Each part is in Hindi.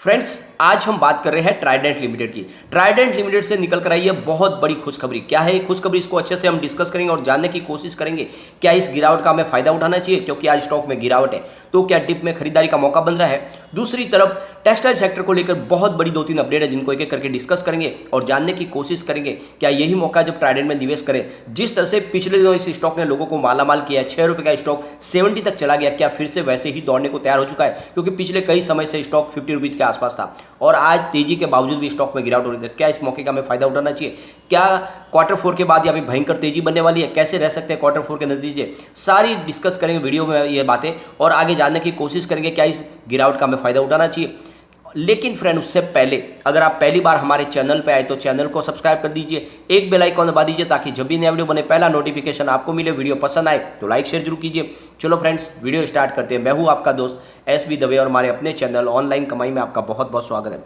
फ्रेंड्स, आज हम बात कर रहे हैं ट्राइडेंट लिमिटेड की। ट्राइडेंट लिमिटेड से निकल कर आई है बहुत बड़ी खुशखबरी। क्या है ये खुशखबरी, इसको अच्छे से हम डिस्कस करेंगे और जानने की कोशिश करेंगे क्या इस गिरावट का हमें फायदा उठाना चाहिए, क्योंकि आज स्टॉक में गिरावट है तो क्या डिप में खरीदारी का मौका बन रहा है। दूसरी तरफ टेक्सटाइल सेक्टर को लेकर बहुत बड़ी 2-3 अपडेट है जिनको एक एक करके डिस्कस करेंगे और जानने की कोशिश करेंगे क्या यही मौका जब ट्राइडेंट में निवेश करें। जिस तरह से पिछले दिनों इस स्टॉक ने लोगों को मालामाल किया है, 6 रुपये का स्टॉक 70 तक चला गया, क्या फिर से वैसे ही दौड़ने को तैयार हो चुका है, क्योंकि पिछले कई समय से स्टॉक 50 रुपीज़ के आसपास था और आज तेजी के बावजूद भी स्टॉक में गिरावट हो रही है। क्या इस मौके का हमें फायदा उठाना चाहिए, क्या क्वार्टर 4 के बाद यहाँ पे भयंकर तेजी बनने वाली है, कैसे रह सकते हैं क्वार्टर 4 के नतीजे, सारी डिस्कस करेंगे वीडियो में ये बातें और आगे जानने की कोशिश करेंगे क्या इस गिरावट का हमें फायदा उठाना चाहिए। लेकिन फ्रेंड, उससे पहले अगर आप पहली बार हमारे चैनल पे आए तो चैनल को सब्सक्राइब कर दीजिए, एक बेल आइकॉन दबा दीजिए ताकि जब भी नया वीडियो बने पहला नोटिफिकेशन आपको मिले। वीडियो पसंद आए तो लाइक शेयर जरूर कीजिए। चलो फ्रेंड्स, वीडियो स्टार्ट करते हैं। मैं हूं आपका दोस्त एसबी दवे और हमारे अपने चैनल ऑनलाइन कमाई में आपका बहुत बहुत स्वागत है।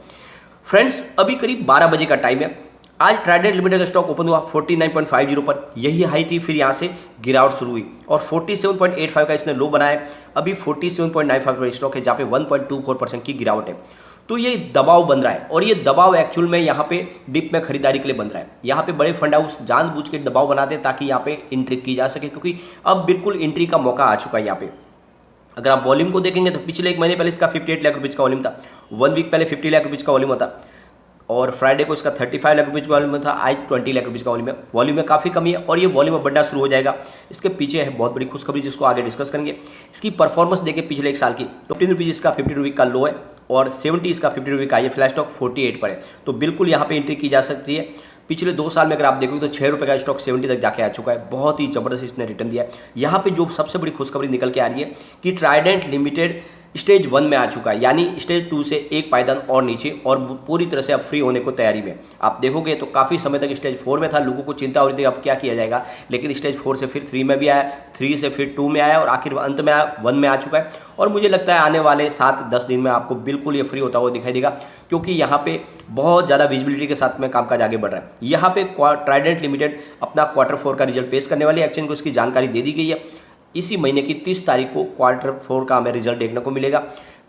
फ्रेंड्स, अभी करीब 12 बजे का टाइम है। आज ट्राइडेंट लिमिटेड का स्टॉक ओपन हुआ 49.50 पर, यही हाई थी, फिर यहाँ से गिरावट शुरू हुई और 47.85 का इसने लो बनाया। अभी 47.95 पर स्टॉक है जहाँ पे 1.24% की गिरावट है। तो ये दबाव बन रहा है और ये दबाव एक्चुअल में यहाँ पे डिप में खरीदारी के लिए बन रहा है। यहाँ पे बड़े फंड हाउस जानबूझ के दबाव बनाते हैं ताकि यहाँ पे एंट्री की जा सके, क्योंकि अब बिल्कुल एंट्री का मौका आ चुका है यहाँ पे। अगर आप वॉल्यूम को देखेंगे तो पिछले एक महीने पहले इसका 58 लाख रुपीज़ का वॉल्यूम था, 1 वीक पहले 50 लाख रुपीज़ का वॉल्यूम था और फ्राइडे को इसका 35 लाख रुपीज़ का वॉल्यूम था, आज 20 लाख रुपीज़ का वॉल्यूम है। वॉल्यूम में काफ़ी कमी है और ये वॉल्यूम बढ़ना शुरू हो जाएगा। इसके पीछे है बहुत बड़ी खुशखबरी जिसको आगे डिस्कस करेंगे। इसकी परफॉर्मेंस देखें पिछले एक साल की, 15 रुपीज़ इसका 50 रुपये का लो है और 70 इसका 50 रुपये का, ये फ्लैश स्टॉक 48 पर है, तो बिल्कुल यहाँ पे एंट्री की जा सकती है। पिछले 2 साल में अगर आप देखोगे तो 6 रुपये का स्टॉक 70 तक जाके आ चुका है। बहुत ही ज़बरदस्त इसने रिटर्न दिया है। यहाँ पे जो सबसे बड़ी खुशखबरी निकल के आ रही है कि ट्राइडेंट लिमिटेड स्टेज 1 में आ चुका है, यानी स्टेज 2 से एक पायदान और नीचे और पूरी तरह से अब फ्री होने को तैयारी में। आप देखोगे तो काफ़ी समय तक स्टेज 4 में था, लोगों को चिंता हो रही थी अब क्या किया जाएगा, लेकिन स्टेज 4 से फिर 3 में भी आया, 3 से फिर 2 में आया और आखिर अंत में 1 में आ चुका है। और मुझे लगता है आने वाले 7-10 दिन में आपको बिल्कुल ये फ्री होता हुआ दिखाई देगा, क्योंकि यहाँ पे बहुत ज़्यादा विजिबिलिटी के साथ में कामकाज आगे बढ़ रहा है। यहाँ पे ट्राइडेंट लिमिटेड अपना क्वार्टर 4 का रिजल्ट पेश करने वाली है, एक्सचेंज को इसकी जानकारी दे दी गई है। इसी महीने की 30 तारीख को क्वार्टर 4 का हमें रिजल्ट देखने को मिलेगा।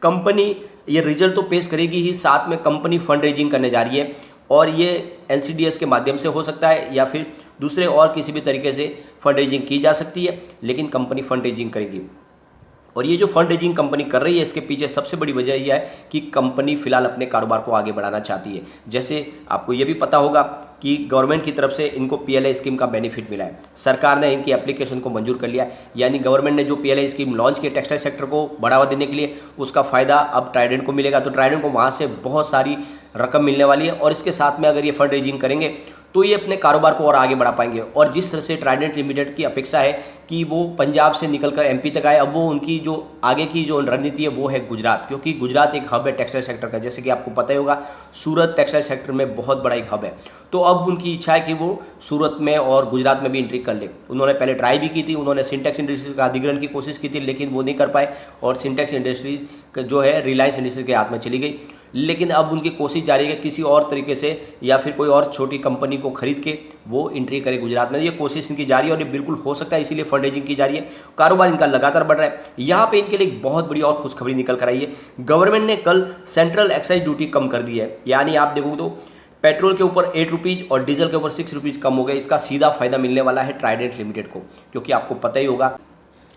कंपनी ये रिजल्ट तो पेश करेगी ही, साथ में कंपनी फंड रेजिंग करने जा रही है और ये एनसीडीएस के माध्यम से हो सकता है या फिर दूसरे और किसी भी तरीके से फंड रेजिंग की जा सकती है, लेकिन कंपनी फंड रेजिंग करेगी। और ये जो फंड रेजिंग कंपनी कर रही है इसके पीछे सबसे बड़ी वजह यह है कि कंपनी फिलहाल अपने कारोबार को आगे बढ़ाना चाहती है। जैसे आपको ये भी पता होगा कि गवर्नमेंट की तरफ से इनको पीएलआई स्कीम का बेनिफिट मिला है, सरकार ने इनकी एप्लीकेशन को मंजूर कर लिया, यानी गवर्नमेंट ने जो पीएलआई स्कीम लॉन्च की टेक्सटाइल सेक्टर को बढ़ावा देने के लिए, उसका फ़ायदा अब ट्राइडेंट को मिलेगा। तो ट्राइडेंट को वहाँ से बहुत सारी रकम मिलने वाली है और इसके साथ में अगर ये फंड रेजिंग करेंगे तो ये अपने कारोबार को और आगे बढ़ा पाएंगे। और जिस तरह से ट्राइडेंट लिमिटेड की अपेक्षा है कि वो पंजाब से निकलकर एमपी तक आए, अब वो उनकी जो आगे की जो रणनीति है वो है गुजरात, क्योंकि गुजरात एक हब है टेक्सटाइल सेक्टर का। जैसे कि आपको पता ही होगा सूरत टेक्सटाइल सेक्टर में बहुत बड़ा एक हब है, तो अब उनकी इच्छा है कि वो सूरत में और गुजरात में भी एंट्री कर ले। उन्होंने पहले ट्राई भी की थी, उन्होंने सिंटेक्स इंडस्ट्रीज का अधिग्रहण की कोशिश की थी, लेकिन वो नहीं कर पाए और सिंटेक्स इंडस्ट्रीज जो है रिलायंस इंडस्ट्रीज के हाथ में चली गई। लेकिन अब उनकी कोशिश जारी है कि किसी और तरीके से या फिर कोई और छोटी कंपनी को खरीद के वो एंट्री करे गुजरात में। ये कोशिश इनकी जारी है और ये बिल्कुल हो सकता है, इसीलिए फंड रेजिंग की जा रही है। कारोबार इनका लगातार बढ़ रहा है। यहाँ पे इनके लिए एक बहुत बड़ी और खुशखबरी निकल कर आई है। गवर्नमेंट ने कल सेंट्रल एक्साइज ड्यूटी कम कर दी है, यानी आप देखोगे तो पेट्रोल के ऊपर 8 रुपीज़ और डीजल के ऊपर 6 रुपीज़ कम हो गए। इसका सीधा फायदा मिलने वाला है ट्राइडेंट लिमिटेड को, क्योंकि आपको पता ही होगा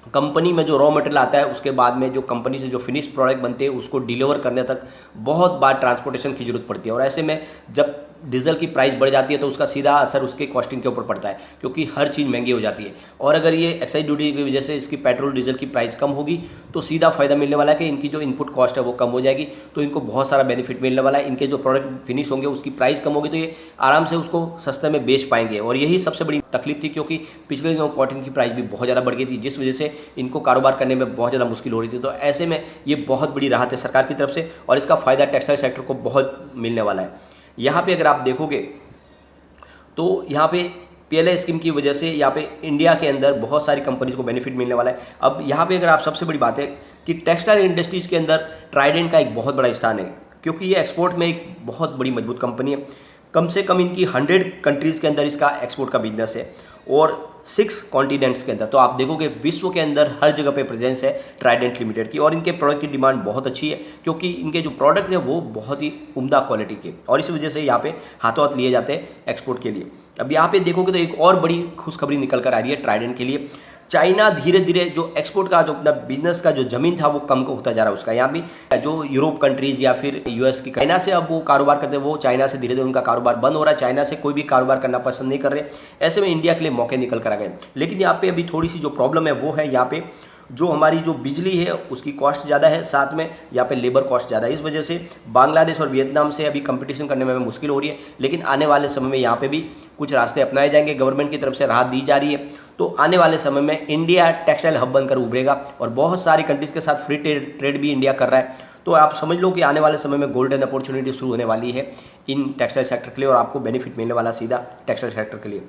कंपनी में जो रॉ मटेरियल आता है उसके बाद में जो कंपनी से जो फिनिश प्रोडक्ट बनते हैं उसको डिलीवर करने तक बहुत बार ट्रांसपोर्टेशन की जरूरत पड़ती है और ऐसे में जब डीजल की प्राइस बढ़ जाती है तो उसका सीधा असर उसके कॉस्टिंग के ऊपर पड़ता है, क्योंकि हर चीज़ महंगी हो जाती है। और अगर ये एक्साइज ड्यूटी की वजह से इसकी पेट्रोल डीजल की प्राइस कम होगी तो सीधा फायदा मिलने वाला है कि इनकी जो इनपुट कॉस्ट है वो कम हो जाएगी, तो इनको बहुत सारा बेनिफिट मिलने वाला है। इनके जो प्रोडक्ट फिनिश होंगे उसकी प्राइस कम होगी तो ये आराम से उसको सस्ते में बेच पाएंगे। और यही सबसे बड़ी तकलीफ थी, क्योंकि पिछले दिनों कॉटन की प्राइस भी बहुत ज़्यादा बढ़ गई थी, जिस वजह से इनको कारोबार करने में बहुत ज़्यादा मुश्किल हो रही थी। तो ऐसे में ये बहुत बड़ी राहत है सरकार की तरफ से और इसका फ़ायदा टेक्सटाइल सेक्टर को बहुत मिलने वाला है। यहाँ पे अगर आप देखोगे तो यहाँ पे पीएलआई स्कीम की वजह से यहाँ पे इंडिया के अंदर बहुत सारी कंपनीज को बेनिफिट मिलने वाला है। अब यहाँ पे अगर आप सबसे बड़ी बात है कि टेक्सटाइल इंडस्ट्रीज़ के अंदर ट्राइडेंट का एक बहुत बड़ा स्थान है, क्योंकि ये एक्सपोर्ट में एक बहुत बड़ी मजबूत कंपनी है। कम से कम इनकी 100 कंट्रीज़ के अंदर इसका एक्सपोर्ट का बिजनेस है और 6 कॉन्टिनेंट्स के अंदर। तो आप देखोगे विश्व के अंदर हर जगह पे प्रेजेंस है ट्राइडेंट लिमिटेड की, और इनके प्रोडक्ट की डिमांड बहुत अच्छी है क्योंकि इनके जो प्रोडक्ट है वो बहुत ही उम्दा क्वालिटी के, और इस वजह से यहाँ पे हाथों हाथ लिए जाते हैं एक्सपोर्ट के लिए। अब यहाँ पे देखोगे तो एक और बड़ी खुशखबरी निकल कर आ रही है ट्राइडेंट के लिए। चाइना धीरे धीरे जो एक्सपोर्ट का जो अपना बिजनेस का जो जमीन था वो कम होता जा रहा है उसका। यहाँ भी जो यूरोप कंट्रीज या फिर यूएस की चाइना से अब वो कारोबार करते हैं, वो चाइना से धीरे धीरे उनका कारोबार बंद हो रहा है, चाइना से कोई भी कारोबार करना पसंद नहीं कर रहे। ऐसे में इंडिया के लिए मौके निकल कर आ गए। लेकिन यहाँ पे अभी थोड़ी सी जो प्रॉब्लम है वो है यहाँ पे जो हमारी जो बिजली है उसकी कॉस्ट ज़्यादा है, साथ में यहाँ पे लेबर कॉस्ट ज़्यादा है। इस वजह से बांग्लादेश और वियतनाम से अभी कंपटीशन करने में मुश्किल हो रही है। लेकिन आने वाले समय में यहाँ पे भी कुछ रास्ते अपनाए जाएंगे, गवर्नमेंट की तरफ से राहत दी जा रही है। तो आने वाले समय में इंडिया टेक्सटाइल हब बनकर उभरेगा और बहुत सारी कंट्रीज़ के साथ फ्री ट्रेड भी इंडिया कर रहा है। तो आप समझ लो कि आने वाले समय में गोल्डन अपॉर्चुनिटी शुरू होने वाली है इन टेक्सटाइल सेक्टर के लिए, और आपको बेनिफिट मिलने वाला सीधा टेक्सटाइल सेक्टर के लिए।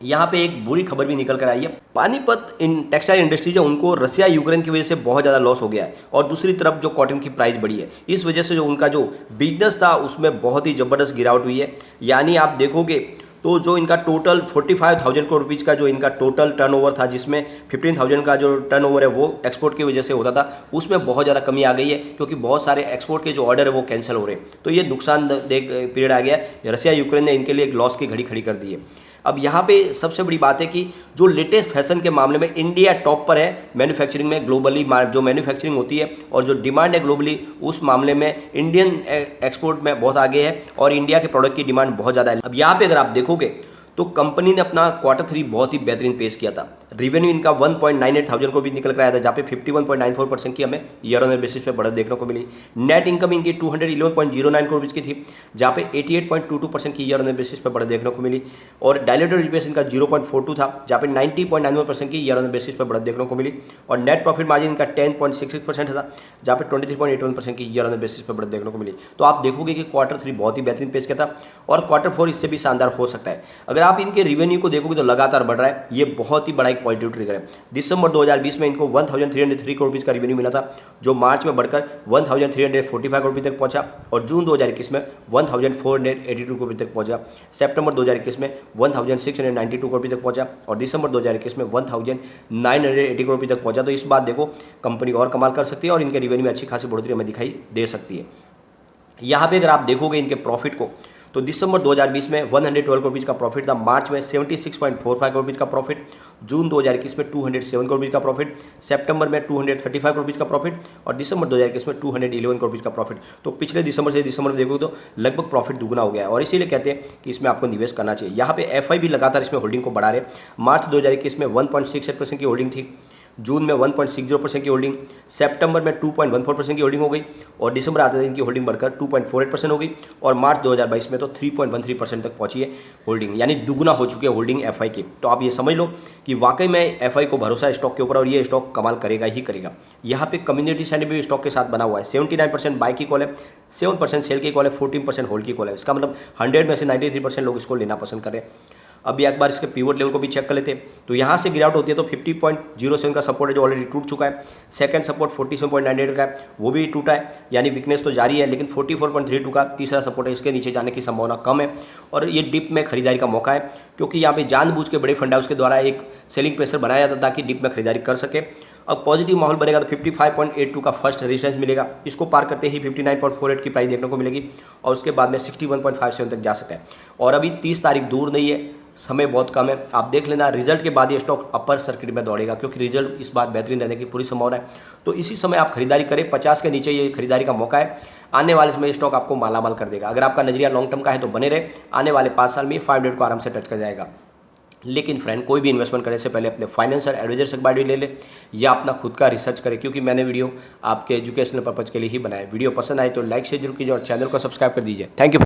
यहाँ पे एक बुरी खबर भी निकल कर आई है। पानीपत इन टेक्सटाइल इंडस्ट्री जो उनको रसिया यूक्रेन की वजह से बहुत ज़्यादा लॉस हो गया है, और दूसरी तरफ जो कॉटन की प्राइस बढ़ी है, इस वजह से जो उनका जो बिजनेस था उसमें बहुत ही ज़बरदस्त गिरावट हुई है। यानी आप देखोगे तो जो इनका टोटल 45,000 करोड़ रुपीज़ का जो इनका टोटल टर्नओवर था, जिसमें 15,000 का जो टर्नओवर है वो एक्सपोर्ट की वजह से होता था, उसमें बहुत ज़्यादा कमी आ गई है क्योंकि बहुत सारे एक्सपोर्ट के जो ऑर्डर है वो कैंसिल हो रहे हैं। तो ये नुकसानदेह पीरियड आ गया है। रसिया यूक्रेन ने इनके लिए एक लॉस की घड़ी खड़ी कर दी है। अब यहाँ पे सबसे बड़ी बात है कि जो लेटेस्ट फैशन के मामले में इंडिया टॉप पर है मैन्युफैक्चरिंग में ग्लोबली। जो मैन्युफैक्चरिंग होती है और जो डिमांड है ग्लोबली, उस मामले में इंडियन एक्सपोर्ट में बहुत आगे है और इंडिया के प्रोडक्ट की डिमांड बहुत ज़्यादा है। अब यहाँ पे अगर आप देखोगे तो कंपनी ने अपना Q3 बहुत ही बेहतरीन पेश किया था। रेवेन्यू इनका 1.98 को भी निकल कर आया था, जहाँ पे 51.94% की हमें ईयर ऑन ईयर बेसिस पे बढ़त देखने को मिली। नेट इनकम इनकी 211.09 करोड़ की थी, जहाँ पे 88.22% की ईयर ऑन ईयर बेसिस पे बढ़त देखने को मिली। और डायल्यूटेड EPS इनका 0.42 था, जहाँ पे 90.91% की ईयर ऑन ईयर बेसिस पे बढ़त देखने को मिली। और नेट प्रॉफिट मार्जिन इनका 10.66% था, जहाँ पे 23.81% की ईयर ऑन ईयर बेसिस पे बढ़त देखने को मिली। तो आप देखोगे कि Q3 बहुत ही बेहतरीन पेश किया था और Q4 इससे भी शानदार हो सकता है। अगर आप इनके रेवेन्यू को देखोगे तो लगातार बढ़ रहा है, ये बहुत ही बड़ा एक पॉजिटिव ट्रिगर है। दिसंबर 2020 में इनको 1303 करोड़ रुपीज़ का रेवेन्यू मिला था, जो मार्च में बढ़कर 1345 करोड़ रुपये तक पहुंचा, और जून 2021 में 1482 करोड़ रुपये तक पहुंचा। सितंबर 2021 में 1692 करोड़ रुपये तक पहुंचा, और दिसंबर 2021 में 1980 करोड़ रुपये तक पहुंचा। तो इस बात देखो कंपनी और कमाल कर सकती है और इनके रेवेन्यू में अच्छी खासी बढ़ोतरी हमें दिखाई दे सकती है। यहाँ पे अगर आप देखोगे इनके प्रॉफिट को, तो दिसंबर 2020 में 112 करोड़ रुपीज़ का प्रॉफिट था, मार्च में 76.45 करोड़ रुपीज़ का प्रॉफिट, जून 2021 में 207 करोड़ रुपीज़ का प्रॉफिट, सितंबर में 235 करोड़ रुपीज़ का प्रॉफिट, और दिसंबर 2021 में 211 करोड़ रुपीज़ का प्रॉफिट। तो पिछले दिसंबर से दिसंबर में देखोगे तो लगभग प्रॉफिट दुगना हो गया है, और इसीलिए कहते हैं कि इसमें आपको निवेश करना चाहिए। यहाँ पे FI भी लगातार इसमें होल्डिंग को बढ़ा रहे। मार्च 2021 में 1.68% की होल्डिंग थी, जून में 1.60% की होल्डिंग, सितंबर में 2.14% की होल्डिंग हो गई, और दिसंबर आते दिन की होल्डिंग बढ़कर 2.48% हो गई, और मार्च 2022 में तो 3.13% तक पहुंची है होल्डिंग, यानी दुगना हो चुकी है होल्डिंग FI की। तो आप ये समझ लो कि वाकई में FI को भरोसा है स्टॉक के ऊपर, और ये स्टॉक कमाल करेगा ही करेगा। यहाँ पे कम्युनिटी सेंटर भी स्टॉक के साथ बना हुआ है। 79% बाई की कॉल है, 7% सेल की कॉल है, 14% होल्ड की कॉल है। इसका मतलब 100 में से 93% लोग इसको लेना पसंद कर रहे हैं। अभी एक बार इसके पिवट लेवल को भी चेक कर लेते हैं, तो यहाँ से गिरावट होती है तो 50.07 का सपोर्ट है जो ऑलरेडी टूट चुका है। सेकंड सपोर्ट 47.98 का है, वो भी टूटा है, यानी वीकनेस तो जारी है। लेकिन 44.32 का तीसरा सपोर्ट है, इसके नीचे जाने की संभावना कम है, और ये डिप में खरीदारी का मौका है, क्योंकि यहाँ पे जानबूझ के बड़े फंड हाउस के द्वारा एक सेलिंग प्रेशर बनाया जाता ताकि डिप में खरीदारी कर सके। अब पॉजिटिव माहौल बनेगा तो 55.82 का फर्स्ट रेजिस्टेंस मिलेगा, इसको पार करते ही 59.48 की प्राइस देखने को मिलेगी, और उसके बाद में 61.57 तक जा सकता है। और अभी 30 तारीख दूर नहीं है, समय बहुत कम है। आप देख लेना रिजल्ट के बाद ये स्टॉक अपर सर्किट में दौड़ेगा, क्योंकि रिजल्ट इस बार बेहतरीन रहने की पूरी संभावना है। तो इसी समय आप खरीदारी करें, 50 के नीचे ये खरीदारी का मौका है। आने वाले समय स्टॉक आपको मालामाल कर देगा। अगर आपका नजरिया लॉन्ग टर्म का है तो बने रहे, आने वाले 5 साल में 500 को आराम से टच कर जाएगा। लेकिन फ्रेंड, कोई भी इन्वेस्टमेंट करने से पहले अपने फाइनेंशियल एडवाइजर से बात ले ले, या अपना खुद का रिसर्च करें, क्योंकि मैंने वीडियो आपके एजुकेशनल पर्पज़ के लिए ही बनाया। वीडियो पसंद आए तो लाइक शेयर जरूर कीजिए और चैनल को सब्सक्राइब कर दीजिए। Thank you.